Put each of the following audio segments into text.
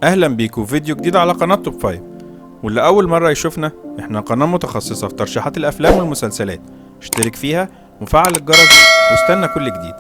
اهلا بيكم في فيديو جديد على قناة توب 5. واللي اول مرة يشوفنا، احنا قناة متخصصة في ترشيحات الافلام والمسلسلات. اشترك فيها وفعل الجرس واستنى كل جديد.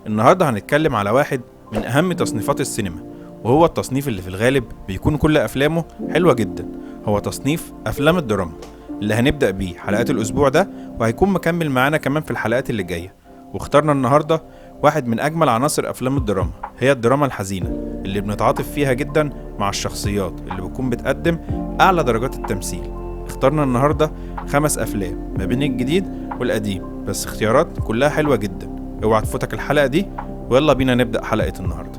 النهاردة هنتكلم على واحد من اهم تصنيفات السينما، وهو التصنيف اللي في الغالب بيكون كل افلامه حلوة جدا. هو تصنيف افلام الدراما اللي هنبدأ بيه حلقات الاسبوع ده، وهيكون مكمل معانا كمان في الحلقات اللي جاية. واخترنا النهاردة واحد من أجمل عناصر أفلام الدراما، هي الدراما الحزينة اللي بنتعاطف فيها جدا مع الشخصيات اللي بتكون بتقدم أعلى درجات التمثيل. اخترنا النهاردة 5 أفلام ما بين الجديد والقديم، بس اختيارات كلها حلوة جدا. اوعى تفوتك الحلقة دي، ويلا بينا نبدأ حلقة النهاردة.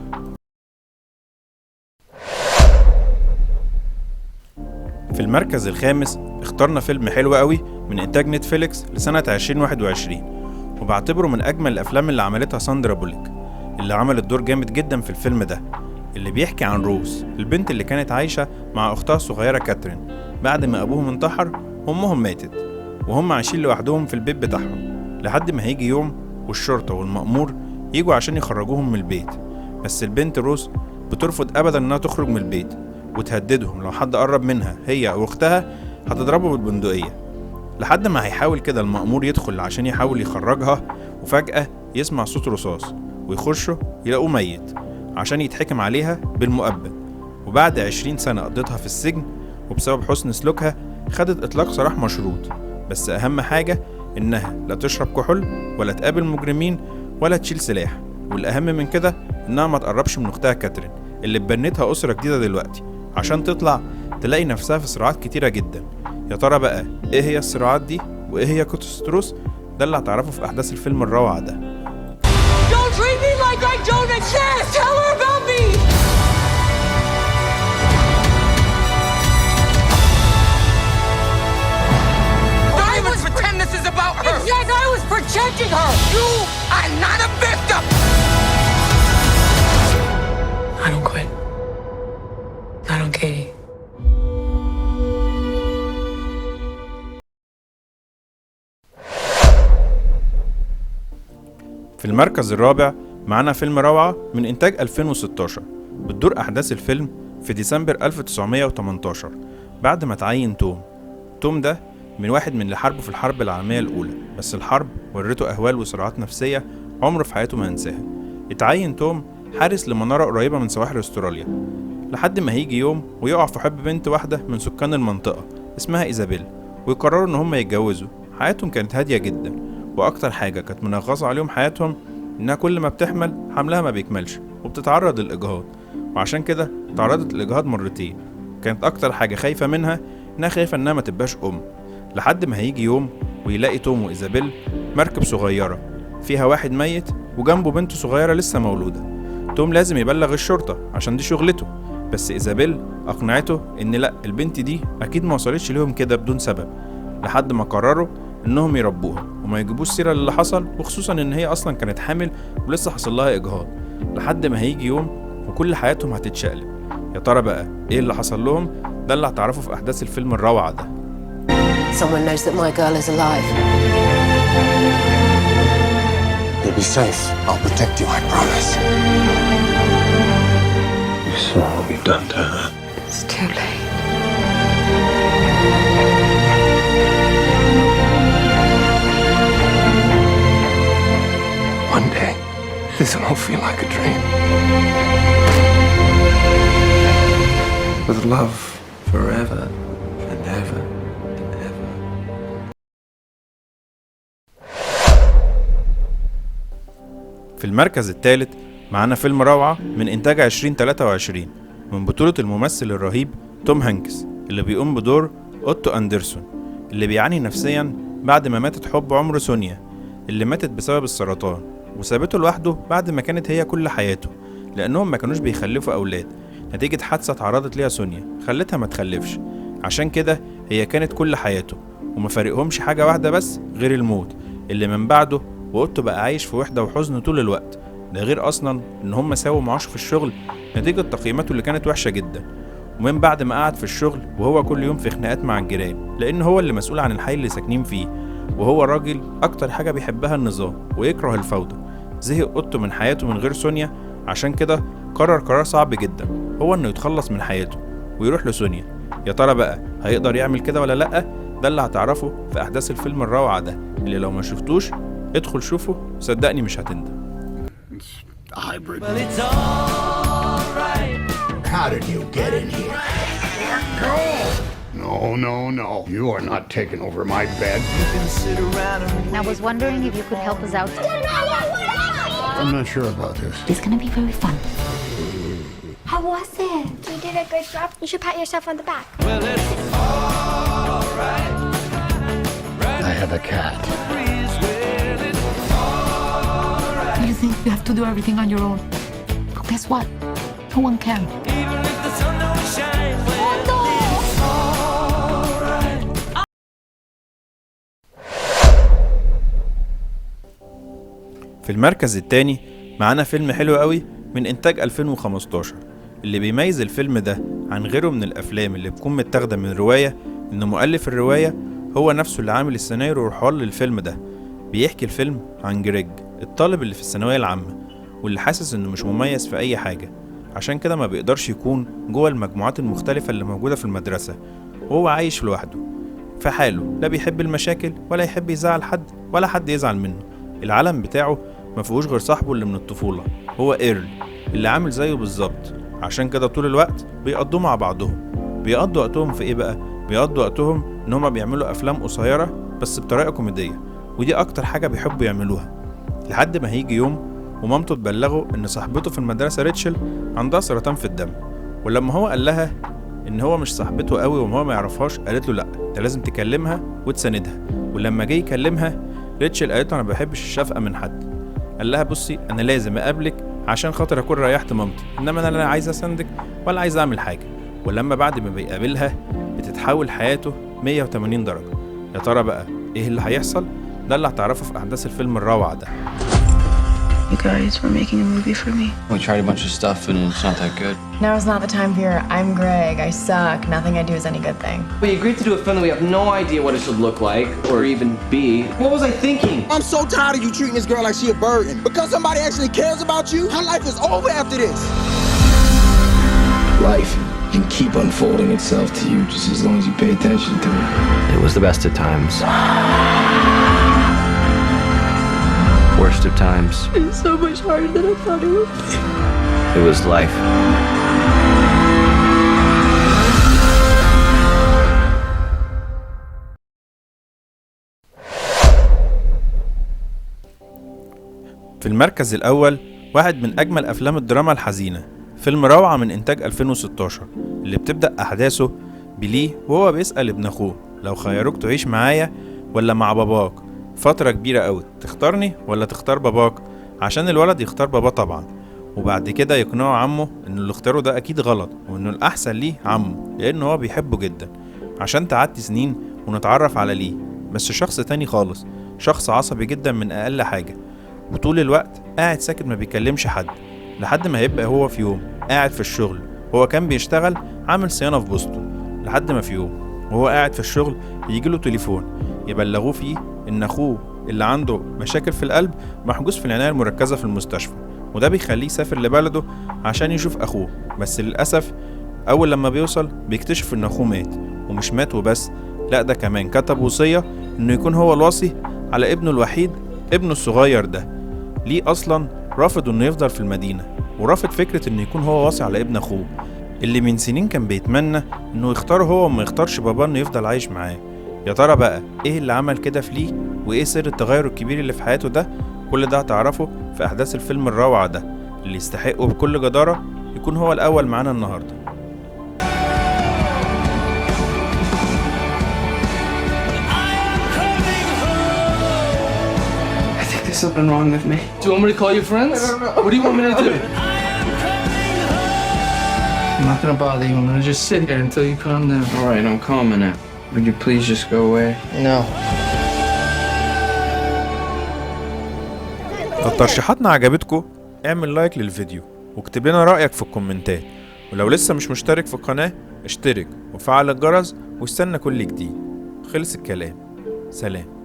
في المركز الخامس اخترنا فيلم حلو قوي من إنتاج نتفليكس لسنة 2021، وبعتبره من أجمل الأفلام اللي عملتها ساندرا بوليك، اللي عملت دور جامد جدا في الفيلم ده، اللي بيحكي عن روز، البنت اللي كانت عايشة مع أختها الصغيرة كاترين بعد ما أبوهم انتحر وأمهم ماتت، وهم عايشين لوحدهم في البيت بتاعهم، لحد ما هيجي يوم والشرطة والمأمور يجوا عشان يخرجوهم من البيت. بس البنت روز بترفض أبدا إنها تخرج من البيت، وتهددهم لو حد قرب منها هي أو أختها هتضربه بالبندقية. لحد ما هيحاول كده المأمور يدخل عشان يحاول يخرجها، وفجأة يسمع صوت رصاص، ويخشوا يلاقوه ميت عشان يتحكم عليها بالمؤبد. وبعد 20 سنة قضيتها في السجن، وبسبب حسن سلوكها خدت إطلاق سراح مشروط، بس أهم حاجة إنها لا تشرب كحول ولا تقابل مجرمين ولا تشيل سلاح، والأهم من كده إنها ما تقربش من أختها كاترين اللي اتبنتها أسرة جديدة دلوقتي، عشان تطلع تلاقي نفسها في صراعات كتيرة جدا. يا ترى بقى ايه هي الصراعات دي وايه هي كوتستروس؟ ده اللي هتعرفه في احداث الفيلم الروعة ده. Don't treat me like I don't exist. Tell her about me. Don't even pretend this is about her. Yes, I was protecting her. You are not a victim. I don't quit. Not on Katie. في المركز الرابع معانا فيلم روعة من إنتاج 2016، بتدور أحداث الفيلم في ديسمبر 1918 بعد ما تعين توم ده من واحد من اللي حاربوا في الحرب العالمية الأولى، بس الحرب ورته أهوال وصراعات نفسية عمره في حياته ما هينساها. اتعين توم حارس لمنارة قريبة من سواحل أستراليا، لحد ما هيجي يوم ويقع في حب بنت واحدة من سكان المنطقة اسمها إيزابيل، ويقرروا إن هم يتجوزوا. حياتهم كانت هادية جدا، واكتر حاجة كانت منغصة عليهم حياتهم انها كل ما بتحمل حملها ما بيكملش وبتتعرض للاجهاض، وعشان كده تعرضت للاجهاض مرتين. كانت اكتر حاجة خايفة منها انها خايفة انها ما تبقاش لحد ما هيجي يوم ويلاقي توم وايزابيل مركب صغيرة فيها واحد ميت وجنبه بنته صغيرة لسه مولودة. توم لازم يبلغ الشرطة عشان دي شغلته، بس ايزابيل اقنعته ان لا، البنت دي اكيد ما وصلتش ليهم كده بدون سبب، لحد ما قرروا انهم يربوها وما يجيبوش سيرة للي حصل، وخصوصا ان هي اصلا كانت حامل ولسه حصل لها اجهاض. لحد ما هيجي يوم وكل حياتهم هتتشقلب. يا ترى بقى ايه اللي حصل لهم؟ ده اللي هتعرفه في احداث الفيلم الروعة ده. Someone knows that my girl is alive. You'll be safe. I'll protect you, I promise. You saw what we've done to her. It's too late. One day, this will all feel like a dream. With love forever and ever and ever. في المركز الثالث معانا فيلم روعة من إنتاج 2023 من بطولة الممثل الرهيب توم هانكس، اللي بيقوم بدور أوتو أندرسون، اللي بيعاني نفسيا بعد ما ماتت حب عمره سونيا اللي ماتت بسبب السرطان، وسابته لوحده بعد ما كانت هي كل حياته، لأنهم ما كانوش بيخلفوا أولاد نتيجة حادثة تعرضت ليها سونيا خلتها ما تخلفش. عشان كده هي كانت كل حياته، وما فارقهمش حاجة واحدة بس غير الموت اللي من بعده، وأوتو بقى عايش في وحدة وحزن طول الوقت. ده غير أصلا إن هم ساووا معاش في الشغل نتيجة تقييماته اللي كانت وحشة جدا، ومن بعد ما قعد في الشغل وهو كل يوم في خناقات مع الجيران، لأن هو اللي مسؤول عن الحي اللي ساكنين فيه، وهو راجل أكتر حاجة بيحبها النظام ويكره الفوضى. زهق أوتو من حياته من غير سونيا، عشان كده قرر قرار صعب جدا، هو انه يتخلص من حياته ويروح لسونيا. يا ترى بقى هيقدر يعمل كده ولا لأ؟ ده اللي هتعرفه في احداث الفيلم الروعة ده، اللي لو ما شفتوش ادخل شوفه، صدقني مش هتندم. Hybrid. How did you get in here? No. You are not taking over my bed. I was wondering if you could help us out. I'm not sure about this. It's gonna be very fun. How was it? You did a good job. You should pat yourself on the back. I have a cat. You think you have to do everything on your own? But guess what? No one can. في المركز التاني معانا فيلم حلو قوي من إنتاج 2015. اللي بيميز الفيلم ده عن غيره من الأفلام اللي بتكون متاخدة من رواية إن مؤلف الرواية هو نفسه اللي عامل السيناريو والحوار للفيلم ده. بيحكي الفيلم عن جريج، الطالب اللي في الثانوية العامة واللي حاسس إنه مش مميز في أي حاجة، عشان كده ما بيقدرش يكون جوه المجموعات المختلفة اللي موجودة في المدرسة، وهو عايش لوحده في حاله، لا بيحب المشاكل ولا يحب يزعل حد ولا حد يزعل منه. العالم بتاعه ما فيهوش غير صاحبه اللي من الطفولة، هو إيرل اللي عامل زيه بالظبط. عشان كده طول الوقت بيقضوا مع بعضهم. بيقضوا وقتهم في ايه بقى؟ بيقضوا وقتهم ان هما بيعملوا افلام قصيرة بس بطريقة كوميدية، ودي اكتر حاجة بيحبوا يعملوها. لحد ما هيجي يوم ومامته تبلغه ان صاحبته في المدرسة ريتشل عندها سرطان في الدم، ولما هو قال لها ان هو مش صاحبته قوي وهو ما يعرفهاش، قالت له لا انت لازم تكلمها وتساندها. ولما جه يكلمها ريتشل قالت له انا ما بحبش الشفقة من حد. قال لها بصي انا لازم اقابلك عشان خاطر اكون ريحت مامتي، انما انا لا عايز اساندك ولا عايز اعمل حاجه. ولما بعد ما بيقابلها بتتحول حياته 180 درجه. يا ترى بقى ايه اللي هيحصل؟ ده اللي هتعرفه في احداث الفيلم الروعه ده. You guys were making a movie for me. We tried a bunch of stuff and it's not that good. Now's not the time for your I'm Greg, I suck, nothing I do is any good thing. We agreed to do a film that we have no idea what it should look like or even be. What was I thinking? I'm so tired of you treating this girl like she a burden. Because somebody actually cares about you, her life is over after this. Life can keep unfolding itself to you just as long as you pay attention to it. It was the best of times. Worst of times. It's so much harder than I thought it would be. It was life. في المركز الأول واحد من أجمل أفلام الدراما الحزينة، فيلم روعة من إنتاج 2016 اللي بتبدأ أحداثه بليه وهو بيسأل ابن أخوه لو خيروك تعيش معايا ولا مع باباك فترة كبيرة قوي، تختارني ولا تختار باباك؟ عشان الولد يختار باباه طبعا، وبعد كده يقنعه عمه إن اللي اختاره ده أكيد غلط وإنه الأحسن ليه عمه لأنه هو بيحبه جدا. عشان تعدي سنين ونتعرف على ليه، بس شخص تاني خالص، شخص عصبي جدا من أقل حاجة، وطول الوقت قاعد ساكت ما بيكلمش حد، لحد ما هيبقى هو في يوم قاعد في الشغل. هو كان بيشتغل عامل صيانة في بوسطن، لحد ما في يوم وهو قاعد في الشغل يجيله تليفون يبلغوه فيه ان اخوه اللي عنده مشاكل في القلب محجوز في العناية المركزة في المستشفى، وده بيخليه يسافر لبلده عشان يشوف اخوه. بس للأسف اول لما بيوصل بيكتشف ان اخوه مات، ومش مات وبس، لا ده كمان كتب وصية انه يكون هو الوصي على ابنه الوحيد، ابنه الصغير ده. ليه اصلا رافض انه يفضل في المدينة، ورافض فكرة انه يكون هو وصي على ابن اخوه اللي من سنين كان بيتمنى انه يختاره هو وما يختارش باباه انه يفضل عايش معاه. يا ترى بقى ايه اللي عمل كده في ليه، وايه سر التغير الكبير اللي في حياته ده؟ كل ده هتعرفه في احداث الفيلم الروعة ده اللي يستحقه بكل جدارة يكون هو الاول معانا النهاردة. There's something wrong with me. Do you want me to call your friends? What do you want me to do? I'm not gonna bother you. I'm gonna just sit here until you calm down. All right, I'm calming now. Would you please just go away? No. لو ترشيحاتنا عجبتكم اعمل لايك للفيديو واكتب لنا رأيك في الكومنتات، ولو لسه مش مشترك في القناة اشترك وفعل الجرس واستنى كل جديد. خلص الكلام، سلام.